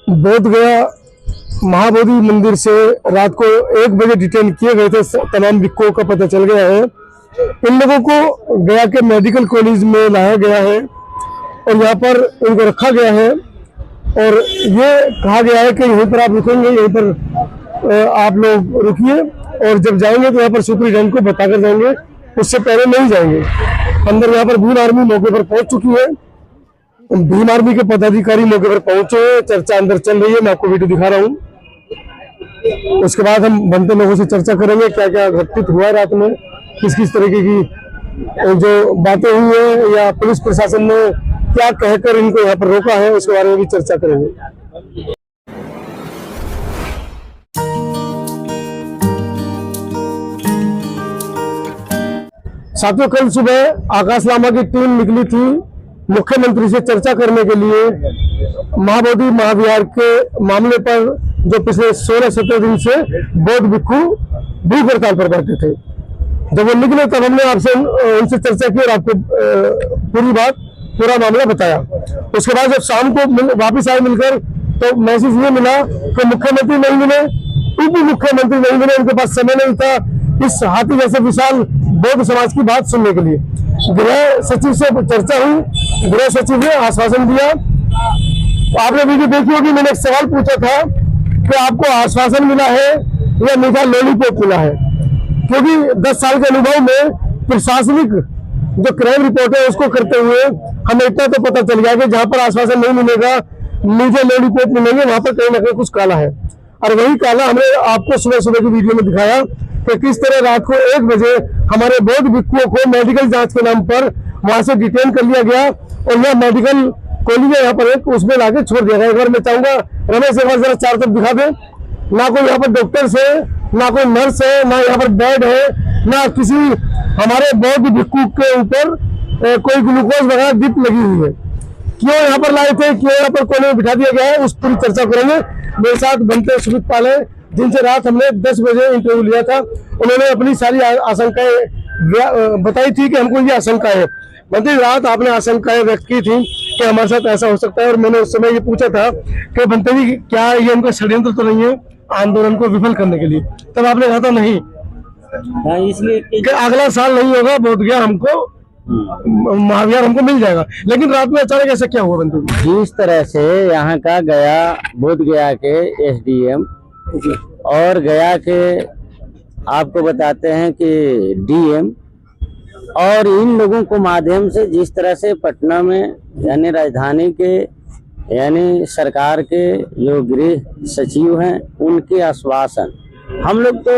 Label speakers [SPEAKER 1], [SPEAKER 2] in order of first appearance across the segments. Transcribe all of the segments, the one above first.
[SPEAKER 1] बोध गया महाबोधि मंदिर से रात को 1 बजे डिटेन किए गए थे तमाम विक्को का पता चल गया है। इन लोगों को गया के मेडिकल कॉलेज में लाया गया है और यहाँ पर इनको रखा गया है और ये कहा गया है कि यहीं पर आप रुकेंगे, यहीं पर आप लोग रुकिए और जब जाएंगे तो यहाँ पर सुपरिटेंडेंट को बताकर जाएंगे, उससे पहले नहीं जाएंगे। अंदर यहाँ पर भीम आर्मी मौके पर पहुंच चुकी है, भीम आर्मी के पदाधिकारी मौके पर पहुंचे, चर्चा अंदर चल रही है, मैं आपको वीडियो दिखा रहा हूँ। उसके बाद हम बनते लोगों से चर्चा करेंगे क्या क्या घटित हुआ रात में, किस किस तरीके की जो बातें हुई है या पुलिस प्रशासन ने क्या कहकर इनको यहाँ पर रोका है, उसके बारे में भी चर्चा करेंगे। साथियों, कल सुबह आकाश लामा की टीम निकली थी मुख्यमंत्री से चर्चा करने के लिए महाबोधि महाविहार के मामले पर, जो पिछले 16-17 दिन से बौद्ध भिक्षु भूख हड़ताल पर बैठे थे। जब वो निकले तब हमने आपसे उनसे चर्चा की और आपको पूरा मामला बताया। उसके बाद जब शाम को वापिस आए मिलकर तो मैसेज ये मिला कि मुख्यमंत्री नहीं मिले, उप मुख्यमंत्री नहीं मिले, उनके पास समय नहीं था इस हाथी जैसे विशाल बौद्ध समाज की बात सुनने के लिए। गृह सचिव से चर्चा हुई, गृह सचिव ने आश्वासन दिया। आपने वीडियो देखी होगी, मैंने एक सवाल पूछा था कि आपको आश्वासन मिला है या मीठा लॉलीपॉप मिला है, क्योंकि 10 साल के अनुभव में प्रशासनिक जो क्राइम रिपोर्ट है उसको करते हुए हमें इतना तो पता चल गया कि जहां पर आश्वासन नहीं मिलेगा, मीठे लॉलीपॉप मिलेंगे, वहां पर कहीं ना कहीं कुछ काला है। और वही काला हमने आपको सुबह सुबह की वीडियो में दिखाया कि किस तरह रात को 1 बजे हमारे बौद्ध भिक्षुओं को मेडिकल जांच के नाम पर वहां से डिटेन कर लिया गया और यह मेडिकल कॉलेज यहाँ पर एक उसमें लाके छोड़ दिया गया। एक बार मैं चाहूंगा रमेश एक बार जरा चारों तरफ दिखा दे। ना कोई यहाँ पर डॉक्टर्स है, ना कोई नर्स है, ना यहाँ पर बेड है, ना किसी हमारे बौद्ध भिक्षु के ऊपर कोई ग्लूकोज वगैरह डिप लगी हुई है। क्यों यहाँ पर लाए थे, क्यों यहाँ पर कोने में बिठा दिया गया है, उस पूरी चर्चा करेंगे। मेरे साथ बनते सुमित पाल है, जिनसे रात हमने 10 बजे इंटरव्यू लिया था। उन्होंने अपनी सारी आशंकाएं बताई थी कि हमको ये आशंका है। मंत्री, रात आपने आशंकाएं व्यक्त की थी कि हमारे साथ ऐसा हो सकता है और मैंने उस समय ये पूछा था कि बनते जी क्या ये उनका षड्यंत्र तो नहीं है आंदोलन को विफल करने के लिए? तब आपने कहा था नहीं, इसलिए कि अगला साल नहीं होगा, बोध गया हमको महाविहार हमको मिल जाएगा। लेकिन रात में अचानक ऐसा क्या हुआ बनते जी?
[SPEAKER 2] जिस तरह से यहाँ का गया बोध गया के एसडीएम और गया के आपको बताते हैं कि डीएम और इन लोगों को माध्यम से जिस तरह से पटना में यानी राजधानी के यानी सरकार के जो गृह सचिव हैं उनके आश्वासन, हम लोग तो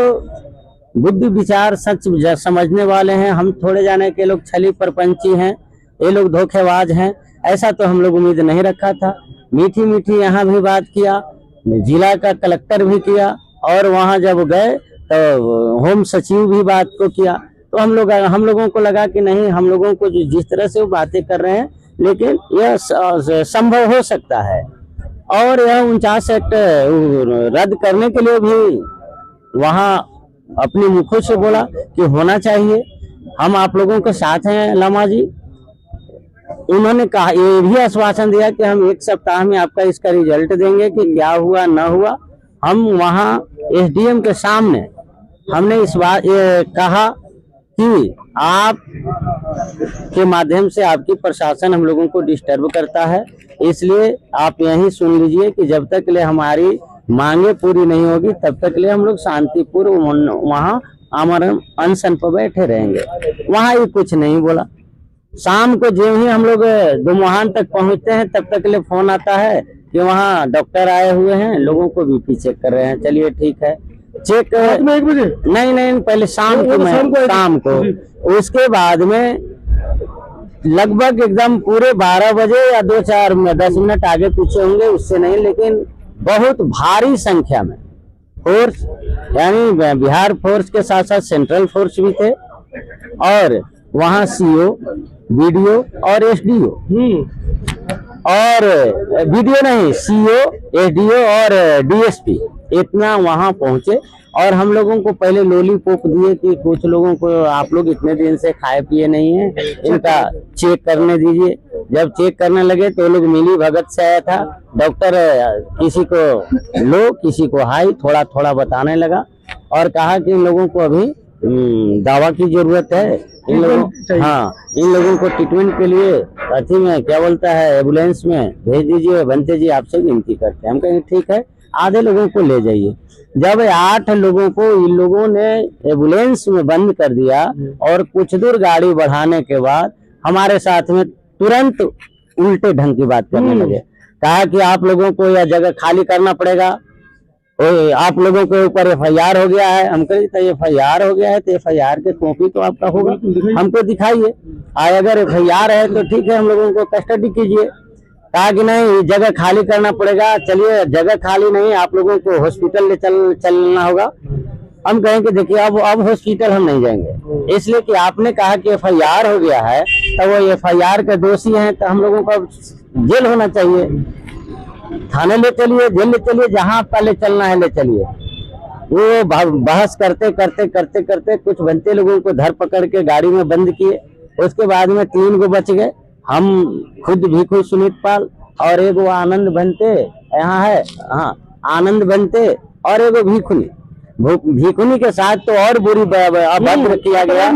[SPEAKER 2] बुद्धि विचार सच समझने वाले हैं, हम थोड़े जाने के लोग छली परपंची हैं, ये लोग धोखेबाज हैं, ऐसा तो हम लोग उम्मीद नहीं रखा था। मीठी मीठी यहाँ भी बात किया, जिला का कलेक्टर भी किया और वहाँ जब गए तो होम सचिव भी बात को किया। तो हम लोगों को लगा कि नहीं, हम लोगों को जिस तरह से वो बातें कर रहे हैं, लेकिन यह संभव हो सकता है। और यह 49 एक्ट रद्द करने के लिए भी वहाँ अपने मुखों से बोला कि होना चाहिए, हम आप लोगों के साथ हैं लामा जी। उन्होंने कहा, ये भी आश्वासन दिया कि हम 1 सप्ताह में आपका इसका रिजल्ट देंगे कि क्या हुआ न हुआ। हम वहाँ एसडीएम के सामने हमने इस बात ये कहा कि आप के माध्यम से आपकी प्रशासन हम लोगों को डिस्टर्ब करता है, इसलिए आप यही सुन लीजिए कि जब तक ले हमारी मांगे पूरी नहीं होगी तब तक ले हम लोग शांतिपूर्व वहाँ आमरण अनशन पर बैठे रहेंगे। वहाँ ये कुछ नहीं बोला। शाम को जो ही हम लोग दुमुहान तक पहुँचते हैं तब तक ले फोन आता है कि वहाँ डॉक्टर आए हुए हैं, लोगों को बीपी चेक कर रहे हैं। चलिए ठीक है, चेक
[SPEAKER 1] 1 बजे
[SPEAKER 2] नहीं पहले शाम को उसके बाद में लगभग एकदम पूरे 12 बजे या 2-4-10 मिनट आगे पीछे होंगे, उससे नहीं, लेकिन बहुत भारी संख्या में फोर्स यानी बिहार फोर्स के साथ साथ सेंट्रल फोर्स भी थे और वहाँ सीओ, बीडीओ और एसडीओ और बीडीओ नहीं, सीओ, एसडीओ और डीएसपी, इतना वहां पहुंचे। और हम लोगों को पहले लॉलीपॉप दिए कि कुछ लोगों को आप लोग इतने दिन से खाए पिए नहीं है, इनका चेक करने दीजिए। जब चेक करने लगे तो लोग मिली भगत से आया था। डॉक्टर किसी को लो किसी को हाई थोड़ा थोड़ा बताने लगा और कहा कि इन लोगों को अभी दवा की जरूरत है, इन लोगों को ट्रीटमेंट के लिए अथी में क्या बोलता है एम्बुलेंस में भेज दीजिए। बनते जी आपसे विनती करते हैं। हम कहेंगे ठीक है, आधे लोगों को ले जाइए। जब 8 लोगों को इन लोगों ने एम्बुलेंस में बंद कर दिया और कुछ दूर गाड़ी बढ़ाने के बाद हमारे साथ में तुरंत उल्टे ढंग की बात करने लगे। कहा कि आप लोगों को यह जगह खाली करना पड़ेगा, आप लोगों के ऊपर FIR हो गया है। हम कहे तो FIR हो गया है तो FIR के कॉपी तो आपका होगा, हमको दिखाइए। अगर FIR है तो ठीक है, हम लोगों को कस्टडी कीजिए। कहा कि नहीं जगह खाली करना पड़ेगा। चलिए जगह खाली नहीं, आप लोगों को हॉस्पिटल ले चलना होगा। हम कहें कि देखिए अब हॉस्पिटल हम नहीं जाएंगे, इसलिए कि आपने कहा कि FIR हो गया है तो वो FIR के दोषी हैं तो हम लोगों को जेल होना चाहिए। थाने ले चलिए, जेल ले चलिए, जहां आपका ले चलना है ले चलिए। वो बहस करते करते करते करते कुछ बनते लोगों को धर पकड़ के गाड़ी में बंद किए। उसके बाद में 3 को बच गए। हम खुद भिखू सुनीत पाल और एक वो आनंद बनते यहाँ है, हाँ आनंद बनते और एक वो भिखुनी के साथ तो और बुरी अभद्र किया गया।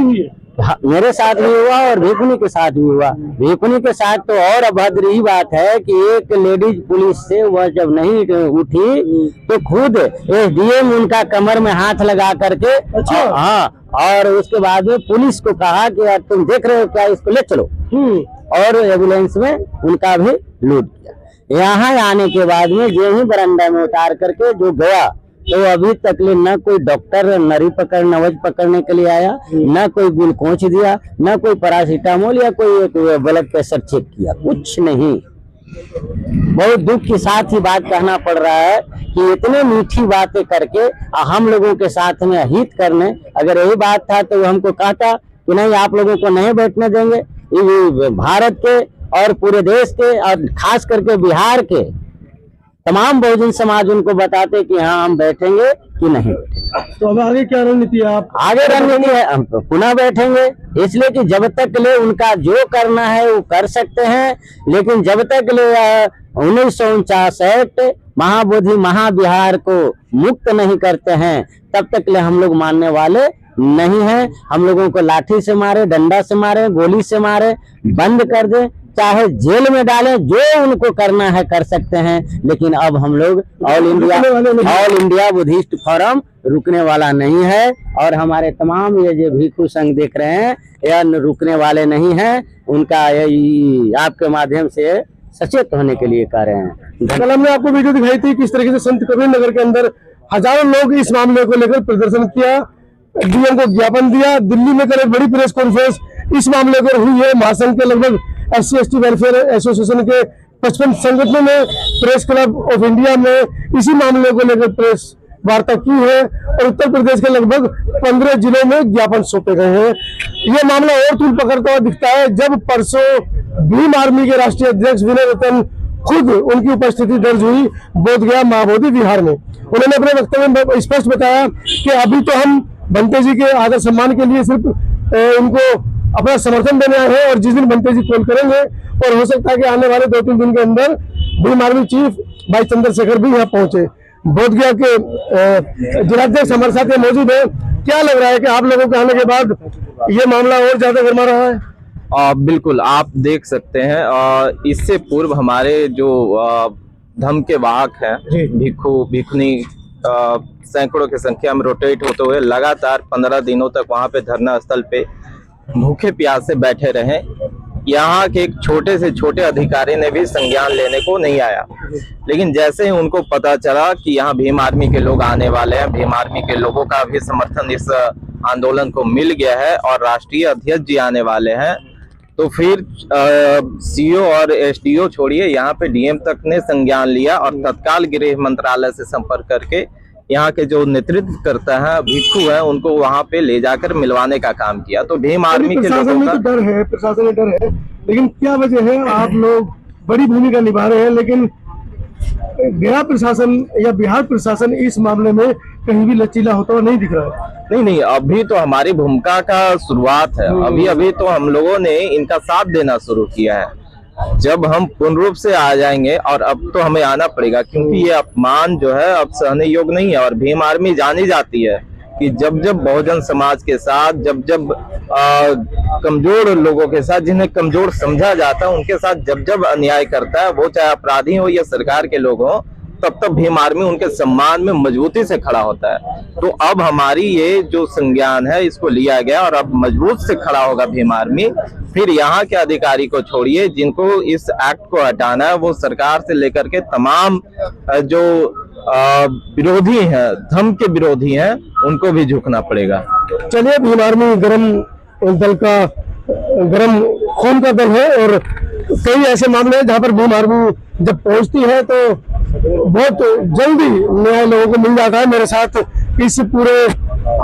[SPEAKER 2] मेरे साथ भी हुआ और भिखुनी के साथ भी हुआ। भिखुनी के साथ तो और अभद्र ही बात है कि एक लेडीज पुलिस से वह जब नहीं उठी तो खुद SDM उनका कमर में हाथ लगा करके हाँ, और उसके बाद में पुलिस को कहा कि यार तुम देख रहे हो क्या, इसको ले चलो। और एम्बुलेंस में उनका भी लूट किया। यहाँ आने के बाद में जो ही बरंडा में उतार करके जो गया तो अभी तक ले न कोई डॉक्टर नवज पकड़ने के लिए आया, न कोई ग्लूकोज दिया, न कोई पैरासीटामोल या कोई ब्लड प्रेशर चेक किया, कुछ नहीं। बहुत दुख के साथ ही बात कहना पड़ रहा है कि इतने मीठी बातें करके हम लोगों के साथ में हित करने, अगर यही बात था तो हमको कहता कि नहीं आप लोगों को नहीं बैठने देंगे। भारत के और पूरे देश के और खास करके बिहार के तमाम बहुजन समाज उनको बताते कि हाँ हम बैठेंगे कि नहीं बैठेंगे।
[SPEAKER 1] तो अब आगे क्या रणनीति है? आप
[SPEAKER 2] आगे रणनीति है हम पुनः बैठेंगे, इसलिए कि जब तक ले उनका जो करना है वो कर सकते हैं, लेकिन जब तक ले 1949 एक्ट महाबोधि महाविहार को मुक्त नहीं करते हैं तब तक ले हम लोग मानने वाले नहीं है। हम लोगों को लाठी से मारे, डंडा से मारे, गोली से मारे, बंद कर दे, चाहे जेल में डालें, जो उनको करना है कर सकते हैं। लेकिन अब हम लोग ऑल इंडिया बुद्धिस्ट फोरम रुकने वाला नहीं है। और हमारे तमाम ये जो भिक्षु संघ देख रहे हैं यह रुकने वाले नहीं हैं। उनका आपके माध्यम से सचेत होने के लिए कह रहे हैं।
[SPEAKER 1] कल हमने आपको वीडियो दिखाई थी किस तरीके से संत कबीर नगर के अंदर हजारों लोग इस मामले को लेकर प्रदर्शन किया, DM को ज्ञापन दिया। दिल्ली में कल एक बड़ी प्रेस कॉन्फ्रेंस इस मामले पर हुई है। महासंघ के लगभग SC/ST वेलफेयर एसोसिएशन के 55 संगठनों ने प्रेस क्लब ऑफ इंडिया में इसी मामले को लेकर प्रेस वार्ता की है और उत्तर प्रदेश के लगभग 15 जिलों में ज्ञापन सौंपे गए हैं। यह मामला और तूल पकड़ता हुआ दिखता है जब परसों भीम आर्मी के राष्ट्रीय अध्यक्ष विनय रतन खुद उनकी उपस्थिति दर्ज हुई बोधगया महाबोधि विहार में। उन्होंने अपने वक्तव्य में स्पष्ट बताया कि अभी तो हम बनते जी के आदर सम्मान के लिए सिर्फ उनको अपना समर्थन देने आए हैं और जिस दिन बनते जी कॉल करेंगे और हो सकता है कि आने वाले 2-3 दिन के अंदर भीम आर्मी चीफ भाई चंद्रशेखर भी यहाँ पहुंचे। बोधगया के जिलाध्यक्ष हमारे साथ ये मौजूद है। क्या लग रहा है कि आप लोगों के आने के बाद ये मामला और ज्यादा गर्मा रहा है?
[SPEAKER 3] बिल्कुल आप देख सकते हैं। इससे पूर्व हमारे जो धर्म के वाहक हैं भिखुनी सैकड़ों की संख्या में रोटेट होते हुए लगातार 15 दिनों तक वहां पे धरना स्थल पे भूखे प्यासे बैठे रहे। यहाँ के एक छोटे से छोटे अधिकारी ने भी संज्ञान लेने को नहीं आया, लेकिन जैसे ही उनको पता चला कि यहाँ भीम आर्मी के लोग आने वाले हैं, भीम आर्मी के लोगों का भी समर्थन इस आंदोलन को मिल गया है और राष्ट्रीय अध्यक्ष जी आने वाले हैं, तो फिर CO और SDO छोड़िए यहाँ पे DM तक ने संज्ञान लिया और तत्काल गृह मंत्रालय से संपर्क करके यहाँ के जो नेतृत्व करता है भिक्षु है उनको वहाँ पे ले जाकर मिलवाने का काम किया। तो भीम आर्मी के लोगों का
[SPEAKER 1] डर है, प्रशासन में डर है, लेकिन क्या वजह है? आप लोग बड़ी भूमिका निभा रहे हैं, लेकिन गया प्रशासन या बिहार प्रशासन इस मामले में कहीं भी लचीला होता हुआ नहीं दिख रहा है।
[SPEAKER 3] नहीं, अभी तो हमारी भूमिका का शुरुआत है। अभी तो हम लोगों ने इनका साथ देना शुरू किया है। जब हम पूर्ण रूप से आ जाएंगे, और अब तो हमें आना पड़ेगा, क्योंकि ये अपमान जो है अब सहने योग्य नहीं है। और भीम आर्मी जानी जाती है कि जब जब बहुजन समाज के साथ, जब जब कमजोर लोगों के साथ, जिन्हें कमजोर समझा जाता है, उनके साथ जब जब अन्याय करता है, वो चाहे अपराधी हो या सरकार के लोग हो, तब तब भीम आर्मी उनके सम्मान में मजबूती से खड़ा होता है। तो अब हमारी ये जो संज्ञान है इसको लिया गया, और अब मजबूत से खड़ा होगा भीम आर्मी। फिर यहाँ के अधिकारी को छोड़िए, जिनको इस एक्ट को हटाना है, वो सरकार से लेकर के तमाम जो विरोधी हैं, धर्म के विरोधी हैं, उनको भी झुकना पड़ेगा।
[SPEAKER 1] चलिए, भीम आर्मी गरम दल का, गरम खून का दल है, और कई ऐसे मामले हैं जहाँ पर भीम आर्मी जब पहुंचती है तो बहुत जल्दी न्याय लोगों को मिल जाता है। मेरे साथ इस पूरे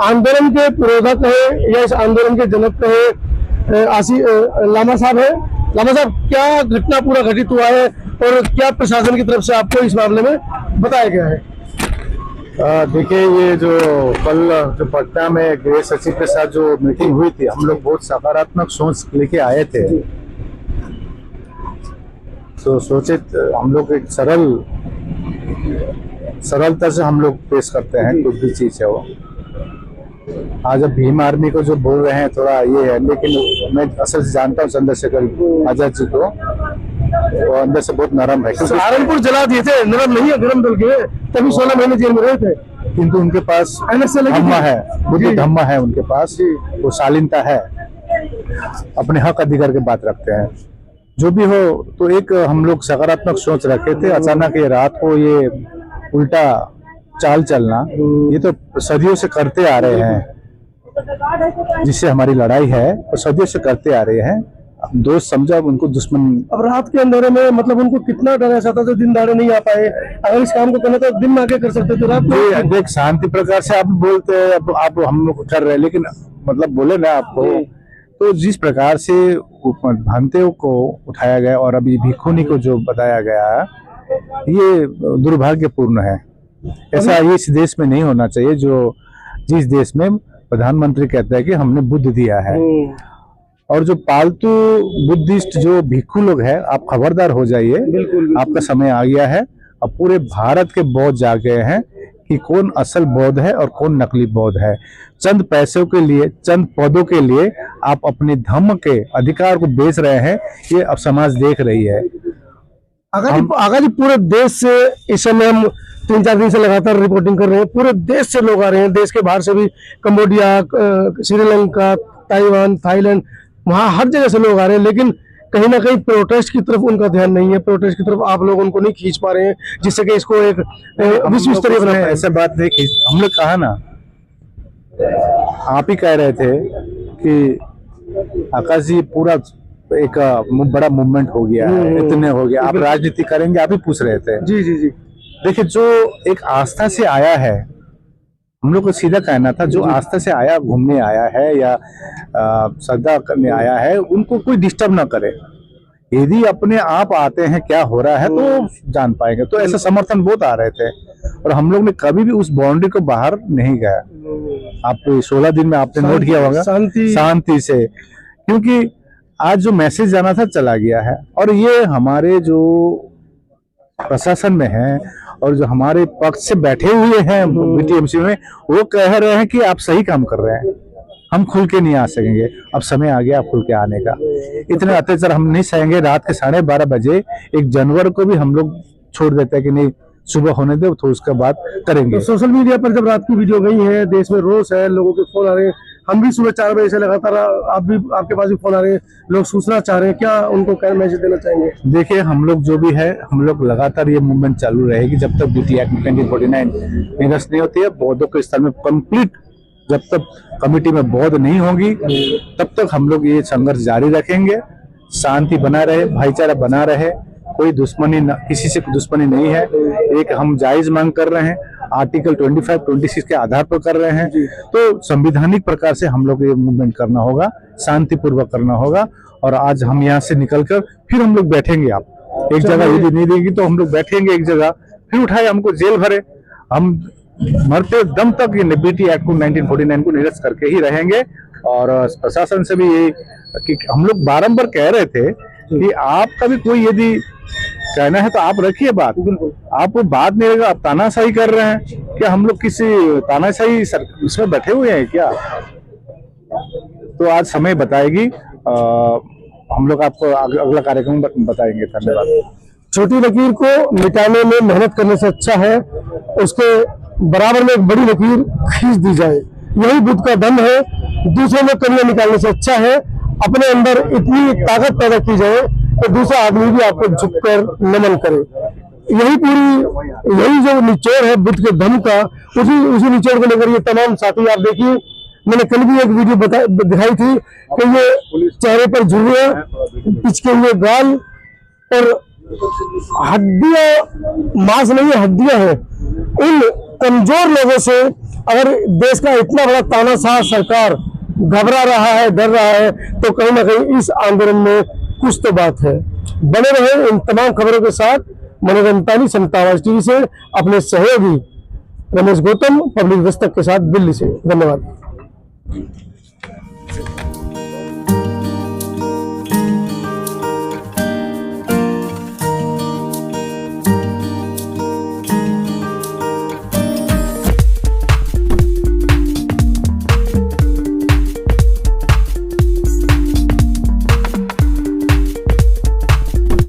[SPEAKER 1] आंदोलन के पुरोधक है या इस आंदोलन के जनक है लामा साहब है। लामा साहब, क्या घटना पूरा घटित हुआ है और क्या प्रशासन की तरफ से आपको इस मामले में बताया गया है?
[SPEAKER 4] देखिए, ये जो कल जो पटना में गृह सचिव के साथ जो मीटिंग हुई थी, हम लोग बहुत सकारात्मक सोच लेके आए थे। तो सोचे हम लोग एक सरलता से हम लोग पेश करते हैं, कुछ भी चीज है वो। आज अब भीम आर्मी को जो बोल रहे हैं थोड़ा ये है, लेकिन मैं असल से जानता हूँ चंद्रशेखर आजाद जी को, वो अंदर से बहुत नरम है।
[SPEAKER 1] सहारनपुर जला दिए थे, नरम नहीं है, गरम दल के, तभी 16 महीने जेल में रहे थे।
[SPEAKER 4] किंतु उनके पास धम्मा है, बुद्धि धम्मा है उनके पास, वो शालीनता है, अपने हक अधिकार की बात रखते हैं। जो भी हो, तो एक हम लोग सकारात्मक सोच रखे थे। अचानक ये रात को ये उल्टा चाल चलना, ये तो सदियों से करते आ रहे हैं, जिससे हमारी लड़ाई है, वो सदियों से करते आ रहे हैं। दोस्त समझा, उनको दुश्मन।
[SPEAKER 1] अब रात के अंधेरे में मतलब उनको कितना डर ऐसा था जो दिन दाड़े नहीं आ पाए? अगर इस काम को करना तो दिन में आके कर सकते थे, रात में।
[SPEAKER 4] देख, शांति प्रकार से आप बोलते हैं, अब आप हम लोग कर रहे हैं, लेकिन मतलब बोले ना आपको, तो जिस प्रकार से भांतियों को उठाया गया और अभी भिखुनी को जो बताया गया, ये दुर्भाग्यपूर्ण है। ऐसा इस देश में नहीं होना चाहिए, जो जिस देश में प्रधानमंत्री कहता है कि हमने बुद्ध दिया है। और जो पालतू बुद्धिस्ट जो भिक्षु लोग हैं, आप खबरदार हो जाइए, आपका समय आ गया है। अब पूरे भारत के बौद्ध जाग गए हैं कि कौन असल बौद्ध है और कौन नकली बौद्ध है। चंद पैसों के लिए, चंद पदों के लिए आप अपने धर्म के अधिकार को बेच रहे हैं, ये अब समाज देख रही है।
[SPEAKER 1] अगर जी पूरे देश से इस समय हम 3-4 दिन से लगातार रिपोर्टिंग कर रहे हैं, पूरे देश से लोग आ रहे हैं, देश के बाहर से भी, कंबोडिया, श्रीलंका, ताइवान, थाईलैंड, वहाँ हर जगह से लोग आ रहे हैं, लेकिन कहीं ना कहीं प्रोटेस्ट की तरफ उनका ध्यान नहीं है। प्रोटेस्ट की तरफ आप लोग उनको नहीं खींच पा रहे हैं, जिससे कि इसको एक विश्व स्तरीय बना पाए।
[SPEAKER 4] ऐसा बात नहीं खींच, हम लोग कहा ना, आप ही कह रहे थे कि आकाश जी पूरा एक बड़ा मूवमेंट हो गया है, इतने हो गया, आप राजनीति करेंगे, आप ही पूछ रहे थे।
[SPEAKER 1] जी जी जी,
[SPEAKER 4] देखिए, जो एक आस्था से आया है, हम लोग को सीधा कहना था, जो आस्था से आया, घूमने आया है या श्रद्धा करने आया है, उनको कोई डिस्टर्ब ना करे। यदि अपने आप आते हैं क्या हो रहा है तो जान पाएंगे। तो ऐसा समर्थन बहुत आ रहे थे, और हम लोग ने कभी भी उस बाउंड्री को बाहर नहीं गया। आप 16 दिन में आपने नोट किया होगा, शांति से, क्योंकि आज जो मैसेज जाना था चला गया है। और ये हमारे जो प्रशासन में है और जो हमारे पक्ष से बैठे हुए हैं बीटीएमसी में, वो कह रहे हैं कि आप सही काम कर रहे हैं, हम खुल के नहीं आ सकेंगे। अब समय आ गया खुल के आने का। इतने अत्याचार हम नहीं सहेंगे। रात के 12:30 बजे एक जानवर को भी हम लोग छोड़ देते हैं कि नहीं, सुबह होने दो, तो उसके बाद करेंगे।
[SPEAKER 1] तो सोशल मीडिया पर जब रात की वीडियो गई है, देश में रोष है, लोगों के फोन आ रहे हैं, हम भी सुबह 4 बजे से लगातार, आप भी, आपके पास भी फोन आ रहे हैं, लोग सूचना चाह रहे हैं, क्या उनको क्या मैसेज देना चाहेंगे?
[SPEAKER 4] देखिए, हम लोग जो भी है, हम लोग लगातार ये मूवमेंट चालू रहेगी जब तक बीटी एक्ट 1949 निरस्त नहीं होती है। बौद्धों के स्थल में कंप्लीट, जब तक कमेटी में बौद्ध नहीं होगी, तब तक हम लोग ये संघर्ष जारी रखेंगे। शांति बना रहे, भाईचारा बना रहे, कोई दुश्मनी, किसी से दुश्मनी नहीं है। एक हम जायज मांग कर रहे हैं, आर्टिकल 25-26 के आधार पर कर रहे हैं। तो संवैधानिक प्रकार से हम लोग ये मूवमेंट करना होगा, शांतिपूर्वक करना होगा। और आज हम यहाँ से निकलकर फिर हम लोग बैठेंगे। आप एक जगह यदि नहीं देंगी तो हम लोग बैठेंगे एक जगह, फिर उठाए हमको जेल भरे। हम मरते दम तक ये बीटी एक्ट को 1949 को निरस्त करके ही रहेंगे। और प्रशासन से भी ये कि हम लोग बारंबार कह रहे थे कि आपका भी कोई यदि कहना है तो आप रखिए बात, आप बात नहीं रहेगा, आप तानाशाही कर रहे हैं क्या? हम लोग किसी तानाशाही इसमें बैठे हुए हैं क्या? तो आज समय बताएगी, हम लोग आपको अगला कार्यक्रम बताएंगे। धन्यवाद।
[SPEAKER 1] छोटी लकीर को मिटाने में मेहनत करने से अच्छा है उसके बराबर में एक बड़ी लकीर खींच दी जाए। यही बुद्ध का दम है। दूसरों में कमियां निकालने से अच्छा है अपने अंदर इतनी ताकत पैदा की जाए कि दूसरा आदमी भी आपको झुककर नमन करे। यही जो निचोड़ है बुद्ध के दम का, उसी निचोड़ को लेकर ये तमाम साथी आप देखिए। मैंने कल भी एक वीडियो दिखाई थी कि ये चेहरे पर झुर्रियां, पिचके हुए गाल और हड्डियां, मांस नहीं है हड्डियां हैं। इन कमजोर लोगों से अगर देश का इतना बड़ा तानाशाह सरकार घबरा रहा है, डर रहा है, तो कहीं ना कहीं इस आंदोलन में कुछ तो बात है। बने रहे इन तमाम खबरों के साथ मनोरंजन समतावाज टीवी से अपने सहयोगी रमेश गौतम, पब्लिक दस्तक के साथ दिल्ली से। धन्यवाद।